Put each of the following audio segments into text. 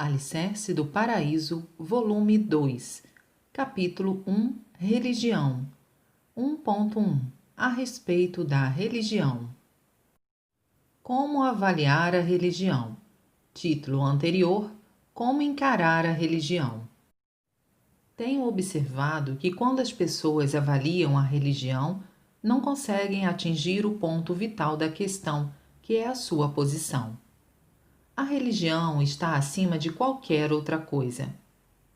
Alicerce do Paraíso, volume 2, capítulo 1, Religião. 1.1 A respeito da religião. Como avaliar a religião? Título anterior: Como encarar a religião. Tenho observado que quando as pessoas avaliam a religião, não conseguem atingir o ponto vital da questão, que é a sua posição. A religião está acima de qualquer outra coisa.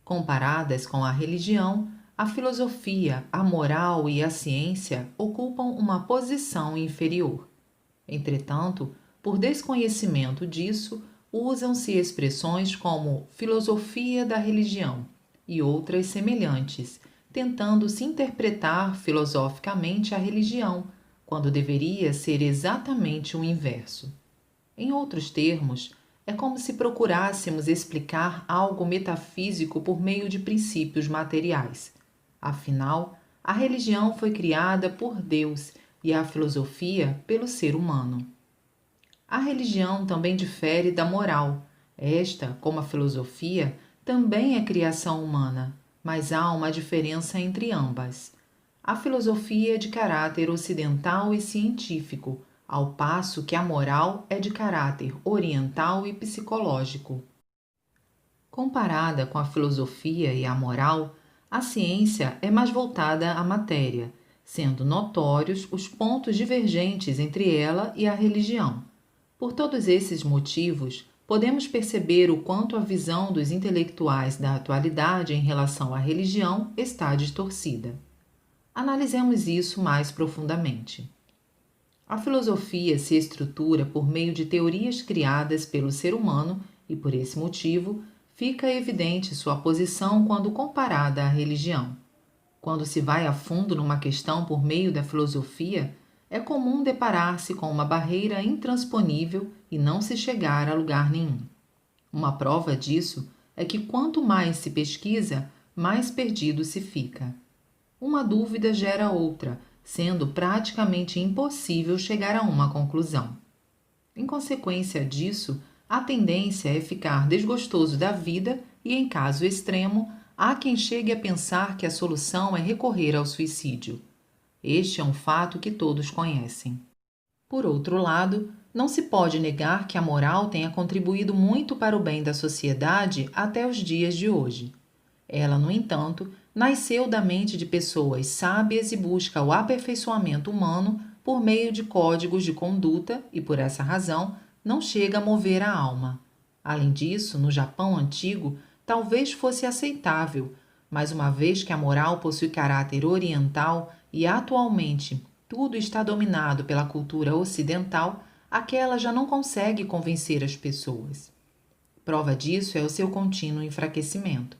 Comparadas com a religião, a filosofia, a moral e a ciência ocupam uma posição inferior. Entretanto, por desconhecimento disso, usam-se expressões como filosofia da religião e outras semelhantes, tentando se interpretar filosoficamente a religião, quando deveria ser exatamente o inverso. Em outros termos, é como se procurássemos explicar algo metafísico por meio de princípios materiais. Afinal, a religião foi criada por Deus e a filosofia pelo ser humano. A religião também difere da moral. Esta, como a filosofia, também é criação humana, mas há uma diferença entre ambas. A filosofia é de caráter ocidental e científico, ao passo que a moral é de caráter oriental e psicológico. Comparada com a filosofia e a moral, a ciência é mais voltada à matéria, sendo notórios os pontos divergentes entre ela e a religião. Por todos esses motivos, podemos perceber o quanto a visão dos intelectuais da atualidade em relação à religião está distorcida. Analisemos isso mais profundamente. A filosofia se estrutura por meio de teorias criadas pelo ser humano e, por esse motivo, fica evidente sua posição quando comparada à religião. Quando se vai a fundo numa questão por meio da filosofia, é comum deparar-se com uma barreira intransponível e não se chegar a lugar nenhum. Uma prova disso é que quanto mais se pesquisa, mais perdido se fica. Uma dúvida gera outra, sendo praticamente impossível chegar a uma conclusão. Em consequência disso, a tendência é ficar desgostoso da vida e, em caso extremo, há quem chegue a pensar que a solução é recorrer ao suicídio. Este é um fato que todos conhecem. Por outro lado, não se pode negar que a moral tenha contribuído muito para o bem da sociedade até os dias de hoje. Ela, no entanto, nasceu da mente de pessoas sábias e busca o aperfeiçoamento humano por meio de códigos de conduta e, por essa razão, não chega a mover a alma. Além disso, no Japão antigo, talvez fosse aceitável, mas uma vez que a moral possui caráter oriental e atualmente tudo está dominado pela cultura ocidental, aquela já não consegue convencer as pessoas. Prova disso é o seu contínuo enfraquecimento.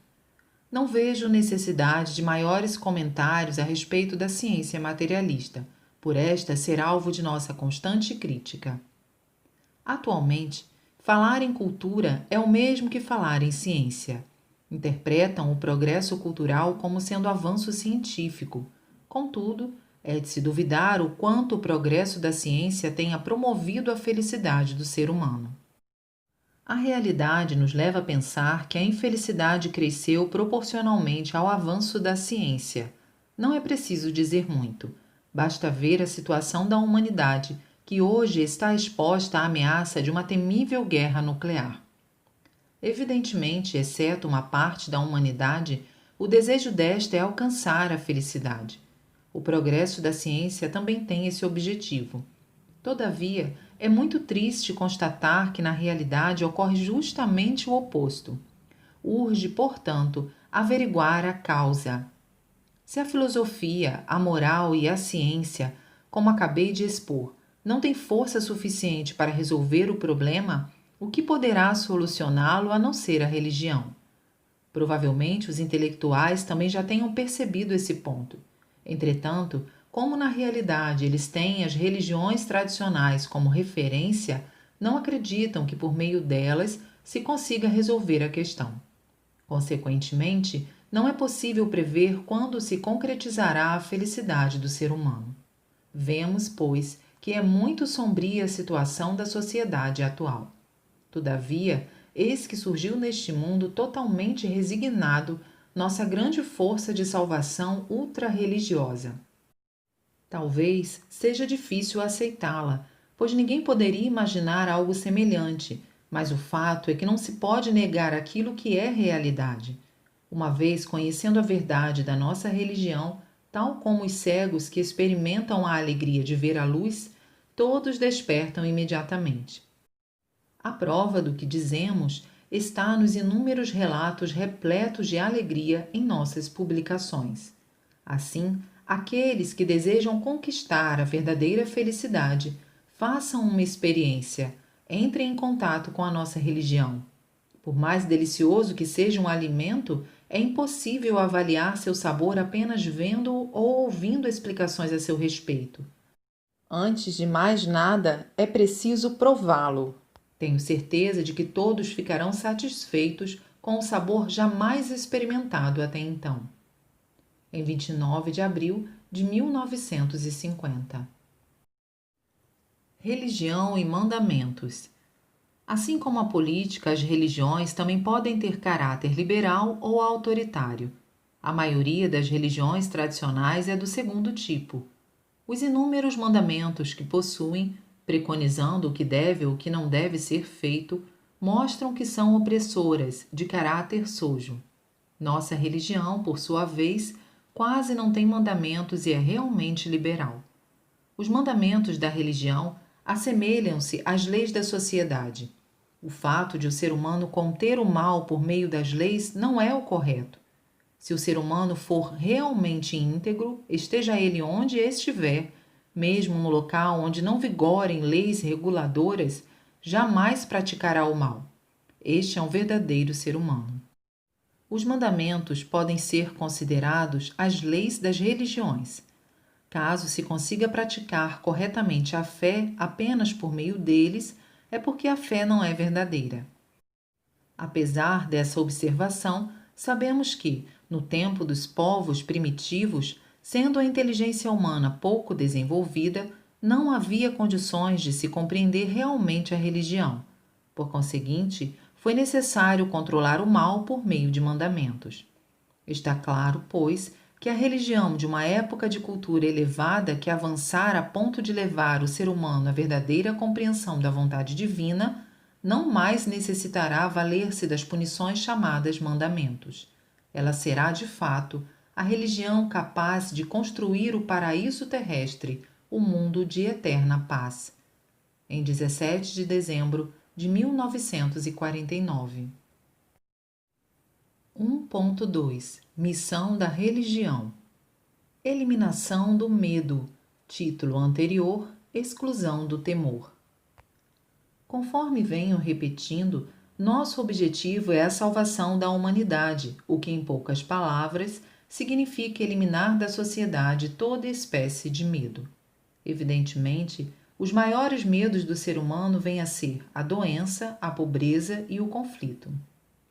Não vejo necessidade de maiores comentários a respeito da ciência materialista, por esta ser alvo de nossa constante crítica. Atualmente, falar em cultura é o mesmo que falar em ciência. Interpretam o progresso cultural como sendo avanço científico. Contudo, é de se duvidar o quanto o progresso da ciência tenha promovido a felicidade do ser humano. A realidade nos leva a pensar que a infelicidade cresceu proporcionalmente ao avanço da ciência. Não é preciso dizer muito. Basta ver a situação da humanidade, que hoje está exposta à ameaça de uma temível guerra nuclear. Evidentemente, exceto uma parte da humanidade, o desejo desta é alcançar a felicidade. O progresso da ciência também tem esse objetivo. Todavia, é muito triste constatar que na realidade ocorre justamente o oposto. Urge, portanto, averiguar a causa. Se a filosofia, a moral e a ciência, como acabei de expor, não têm força suficiente para resolver o problema, o que poderá solucioná-lo a não ser a religião? Provavelmente os intelectuais também já tenham percebido esse ponto. Entretanto, como na realidade eles têm as religiões tradicionais como referência, não acreditam que por meio delas se consiga resolver a questão. Consequentemente, não é possível prever quando se concretizará a felicidade do ser humano. Vemos, pois, que é muito sombria a situação da sociedade atual. Todavia, eis que surgiu neste mundo totalmente resignado nossa grande força de salvação ultra-religiosa. Talvez seja difícil aceitá-la, pois ninguém poderia imaginar algo semelhante, mas o fato é que não se pode negar aquilo que é realidade. Uma vez conhecendo a verdade da nossa religião, tal como os cegos que experimentam a alegria de ver a luz, todos despertam imediatamente. A prova do que dizemos está nos inúmeros relatos repletos de alegria em nossas publicações. Assim, aqueles que desejam conquistar a verdadeira felicidade, façam uma experiência, entrem em contato com a nossa religião. Por mais delicioso que seja um alimento, é impossível avaliar seu sabor apenas vendo ou ouvindo explicações a seu respeito. Antes de mais nada, é preciso prová-lo. Tenho certeza de que todos ficarão satisfeitos com o sabor jamais experimentado até então. Em 29 de abril de 1950. Religião e mandamentos. Assim como a política, as religiões também podem ter caráter liberal ou autoritário. A maioria das religiões tradicionais é do segundo tipo. Os inúmeros mandamentos que possuem, preconizando o que deve ou o que não deve ser feito, mostram que são opressoras, de caráter sujo. Nossa religião, por sua vez, quase não tem mandamentos e é realmente liberal. Os mandamentos da religião assemelham-se às leis da sociedade. O fato de o ser humano conter o mal por meio das leis não é o correto. Se o ser humano for realmente íntegro, esteja ele onde estiver, mesmo no local onde não vigorem leis reguladoras, jamais praticará o mal. Este é um verdadeiro ser humano. Os mandamentos podem ser considerados as leis das religiões. Caso se consiga praticar corretamente a fé apenas por meio deles, é porque a fé não é verdadeira. Apesar dessa observação, sabemos que, no tempo dos povos primitivos, sendo a inteligência humana pouco desenvolvida, não havia condições de se compreender realmente a religião. Por conseguinte, foi necessário controlar o mal por meio de mandamentos. Está claro, pois, que a religião de uma época de cultura elevada que avançara a ponto de levar o ser humano à verdadeira compreensão da vontade divina, não mais necessitará valer-se das punições chamadas mandamentos. Ela será, de fato, a religião capaz de construir o paraíso terrestre, o mundo de eterna paz. Em 17 de dezembro de 1949. 1.2 Missão da religião. Eliminação do medo. Título anterior: Exclusão do temor. Conforme venho repetindo, nosso objetivo é a salvação da humanidade, o que, em poucas palavras, significa eliminar da sociedade toda espécie de medo. Evidentemente, os maiores medos do ser humano vêm a ser a doença, a pobreza e o conflito.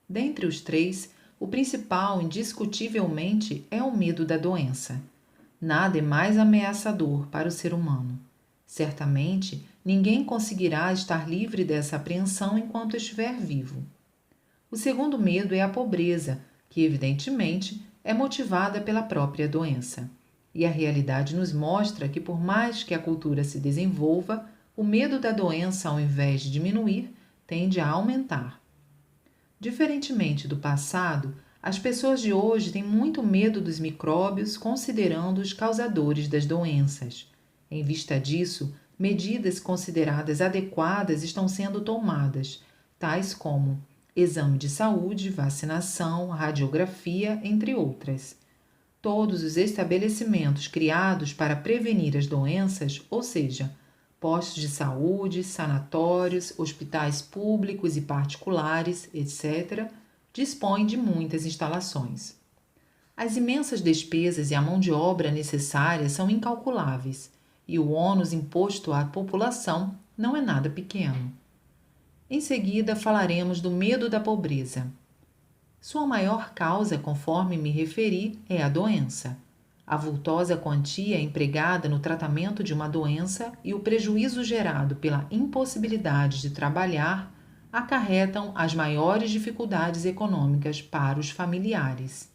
Dentre os três, o principal, indiscutivelmente, é o medo da doença. Nada é mais ameaçador para o ser humano. Certamente, ninguém conseguirá estar livre dessa apreensão enquanto estiver vivo. O segundo medo é a pobreza, que, evidentemente, é motivada pela própria doença. E a realidade nos mostra que, por mais que a cultura se desenvolva, o medo da doença, ao invés de diminuir, tende a aumentar. Diferentemente do passado, as pessoas de hoje têm muito medo dos micróbios, considerando os causadores das doenças. Em vista disso, medidas consideradas adequadas estão sendo tomadas, tais como exame de saúde, vacinação, radiografia, entre outras. Todos os estabelecimentos criados para prevenir as doenças, ou seja, postos de saúde, sanatórios, hospitais públicos e particulares, etc., dispõem de muitas instalações. As imensas despesas e a mão de obra necessária são incalculáveis, e o ônus imposto à população não é nada pequeno. Em seguida, falaremos do medo da pobreza. Sua maior causa, conforme me referi, é a doença. A vultosa quantia empregada no tratamento de uma doença e o prejuízo gerado pela impossibilidade de trabalhar acarretam as maiores dificuldades econômicas para os familiares.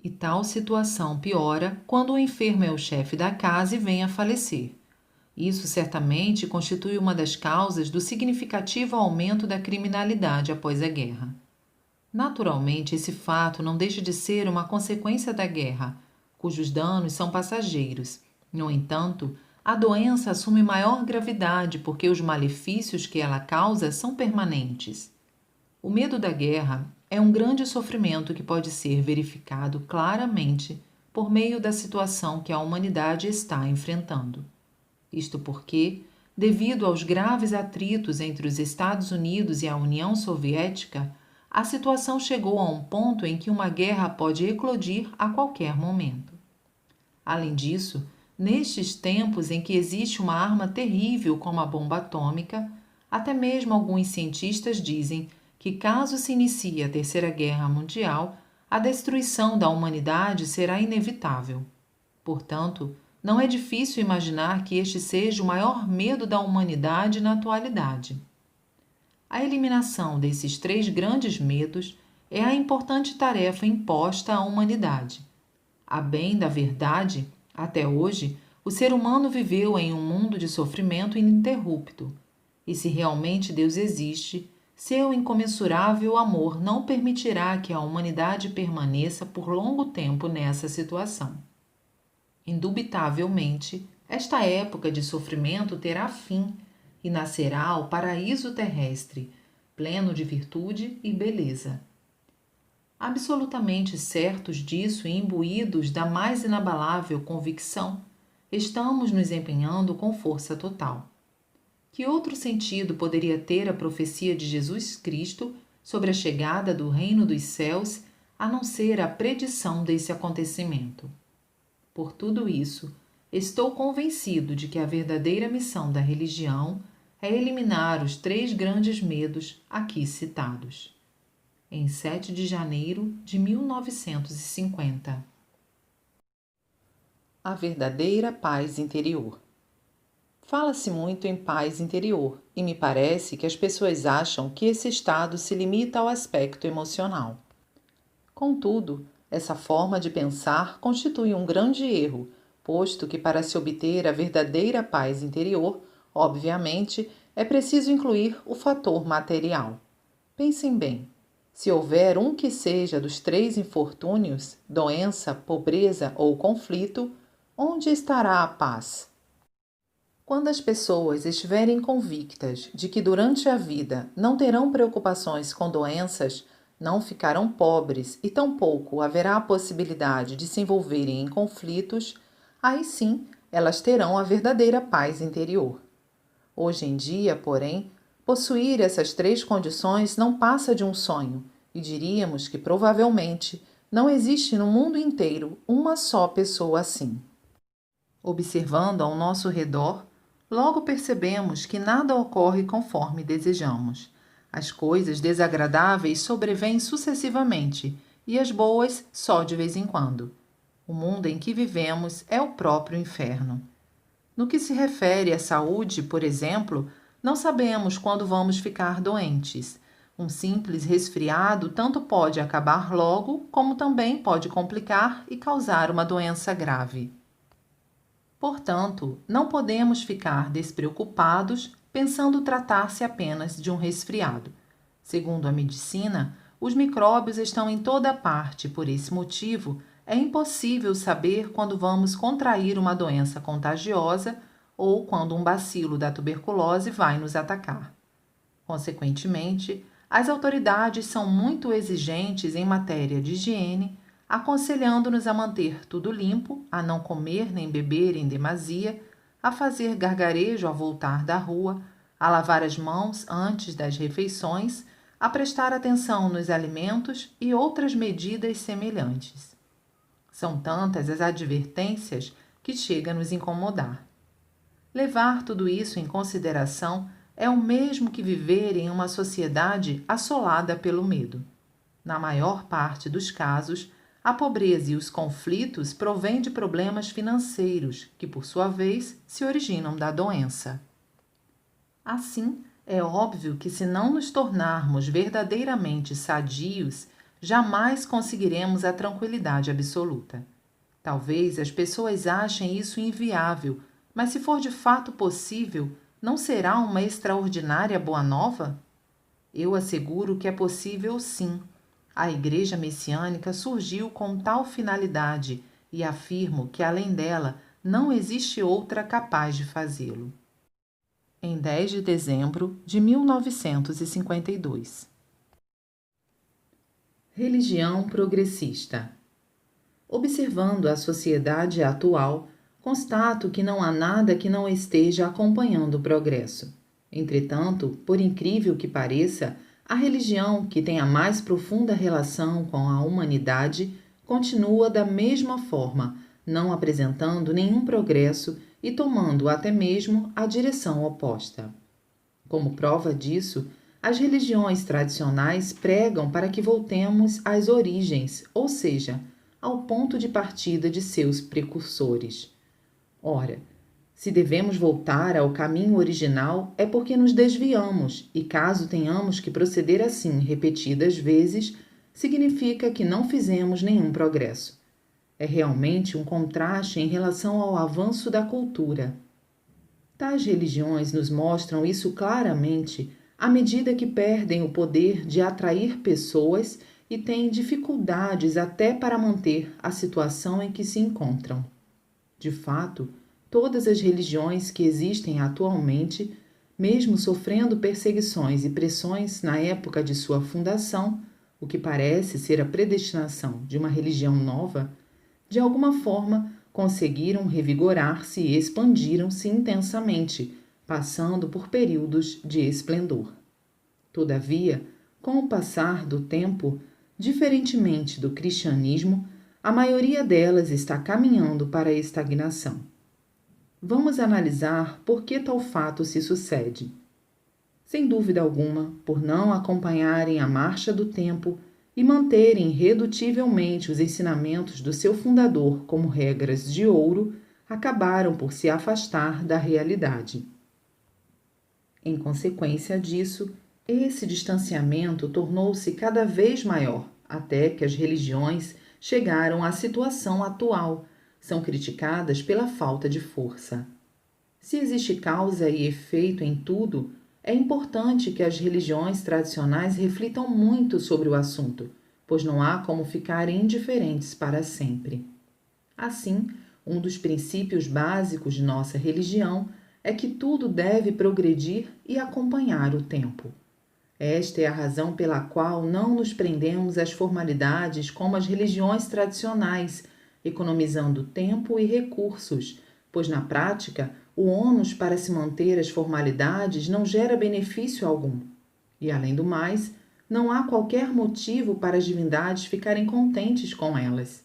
E tal situação piora quando o enfermo é o chefe da casa e vem a falecer. Isso certamente constitui uma das causas do significativo aumento da criminalidade após a guerra. Naturalmente, esse fato não deixa de ser uma consequência da guerra, cujos danos são passageiros. No entanto, a doença assume maior gravidade porque os malefícios que ela causa são permanentes. O medo da guerra é um grande sofrimento que pode ser verificado claramente por meio da situação que a humanidade está enfrentando. Isto porque, devido aos graves atritos entre os Estados Unidos e a União Soviética, a situação chegou a um ponto em que uma guerra pode eclodir a qualquer momento. Além disso, nestes tempos em que existe uma arma terrível como a bomba atômica, até mesmo alguns cientistas dizem que, caso se inicie a Terceira Guerra Mundial, a destruição da humanidade será inevitável. Portanto, não é difícil imaginar que este seja o maior medo da humanidade na atualidade. A eliminação desses três grandes medos é a importante tarefa imposta à humanidade. A bem da verdade, até hoje, o ser humano viveu em um mundo de sofrimento ininterrupto. E se realmente Deus existe, seu incomensurável amor não permitirá que a humanidade permaneça por longo tempo nessa situação. Indubitavelmente, esta época de sofrimento terá fim e nascerá o paraíso terrestre, pleno de virtude e beleza. Absolutamente certos disso e imbuídos da mais inabalável convicção, estamos nos empenhando com força total. Que outro sentido poderia ter a profecia de Jesus Cristo sobre a chegada do reino dos céus, a não ser a predição desse acontecimento? Por tudo isso, estou convencido de que a verdadeira missão da religião é eliminar os três grandes medos aqui citados. Em 7 de janeiro de 1950. A verdadeira paz interior. Fala-se muito em paz interior e me parece que as pessoas acham que esse estado se limita ao aspecto emocional. Contudo, essa forma de pensar constitui um grande erro, posto que para se obter a verdadeira paz interior, obviamente, é preciso incluir o fator material. Pensem bem, se houver um que seja dos três infortúnios, doença, pobreza ou conflito, onde estará a paz? Quando as pessoas estiverem convictas de que durante a vida não terão preocupações com doenças, não ficarão pobres e tampouco haverá a possibilidade de se envolverem em conflitos, aí sim elas terão a verdadeira paz interior. Hoje em dia, porém, possuir essas três condições não passa de um sonho, e diríamos que provavelmente não existe no mundo inteiro uma só pessoa assim. Observando ao nosso redor, logo percebemos que nada ocorre conforme desejamos. As coisas desagradáveis sobrevêm sucessivamente e as boas só de vez em quando. O mundo em que vivemos é o próprio inferno. No que se refere à saúde, por exemplo, não sabemos quando vamos ficar doentes. Um simples resfriado tanto pode acabar logo, como também pode complicar e causar uma doença grave. Portanto, não podemos ficar despreocupados pensando tratar-se apenas de um resfriado. Segundo a medicina, os micróbios estão em toda parte, por esse motivo, é impossível saber quando vamos contrair uma doença contagiosa ou quando um bacilo da tuberculose vai nos atacar. Consequentemente, as autoridades são muito exigentes em matéria de higiene, aconselhando-nos a manter tudo limpo, a não comer nem beber em demasia, a fazer gargarejo ao voltar da rua, a lavar as mãos antes das refeições, a prestar atenção nos alimentos e outras medidas semelhantes. São tantas as advertências que chega a nos incomodar. Levar tudo isso em consideração é o mesmo que viver em uma sociedade assolada pelo medo. Na maior parte dos casos, a pobreza e os conflitos provêm de problemas financeiros, que, por sua vez, se originam da doença. Assim, É óbvio que, se não nos tornarmos verdadeiramente sadios, jamais conseguiremos a tranquilidade absoluta. Talvez as pessoas achem isso inviável, mas se for de fato possível, não será uma extraordinária boa nova? Eu asseguro que é possível sim. A Igreja Messiânica surgiu com tal finalidade e afirmo que, além dela, não existe outra capaz de fazê-lo. Em 10 de dezembro de 1952. Religião progressista. Observando a sociedade atual, constato que não há nada que não esteja acompanhando o progresso. Entretanto, por incrível que pareça, a religião, que tem a mais profunda relação com a humanidade, continua da mesma forma, não apresentando nenhum progresso e tomando até mesmo a direção oposta. Como prova disso, as religiões tradicionais pregam para que voltemos às origens, ou seja, ao ponto de partida de seus precursores. Ora, se devemos voltar ao caminho original, é porque nos desviamos, e caso tenhamos que proceder assim repetidas vezes, significa que não fizemos nenhum progresso. É realmente um contraste em relação ao avanço da cultura. Tais religiões nos mostram isso claramente à medida que perdem o poder de atrair pessoas e têm dificuldades até para manter a situação em que se encontram. De fato, todas as religiões que existem atualmente, mesmo sofrendo perseguições e pressões na época de sua fundação, o que parece ser a predestinação de uma religião nova, de alguma forma conseguiram revigorar-se e expandiram-se intensamente, passando por períodos de esplendor. Todavia, com o passar do tempo, diferentemente do cristianismo, a maioria delas está caminhando para a estagnação. Vamos analisar por que tal fato se sucede. Sem dúvida alguma, por não acompanharem a marcha do tempo e manterem irredutivelmente os ensinamentos do seu fundador como regras de ouro, acabaram por se afastar da realidade. Em consequência disso, esse distanciamento tornou-se cada vez maior, até que as religiões chegaram à situação atual, são criticadas pela falta de força. Se existe causa e efeito em tudo, é importante que as religiões tradicionais reflitam muito sobre o assunto, pois não há como ficar indiferentes para sempre. Assim, um dos princípios básicos de nossa religião é que tudo deve progredir e acompanhar o tempo. Esta é a razão pela qual não nos prendemos às formalidades como as religiões tradicionais, economizando tempo e recursos, pois na prática o ônus para se manter as formalidades não gera benefício algum. E, além do mais, não há qualquer motivo para as divindades ficarem contentes com elas.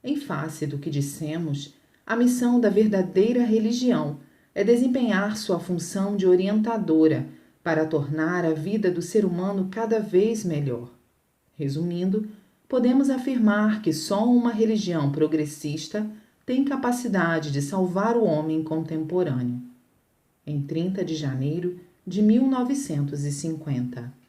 Em face do que dissemos, a missão da verdadeira religião é desempenhar sua função de orientadora para tornar a vida do ser humano cada vez melhor. Resumindo, podemos afirmar que só uma religião progressista tem capacidade de salvar o homem contemporâneo. Em 30 de janeiro de 1950.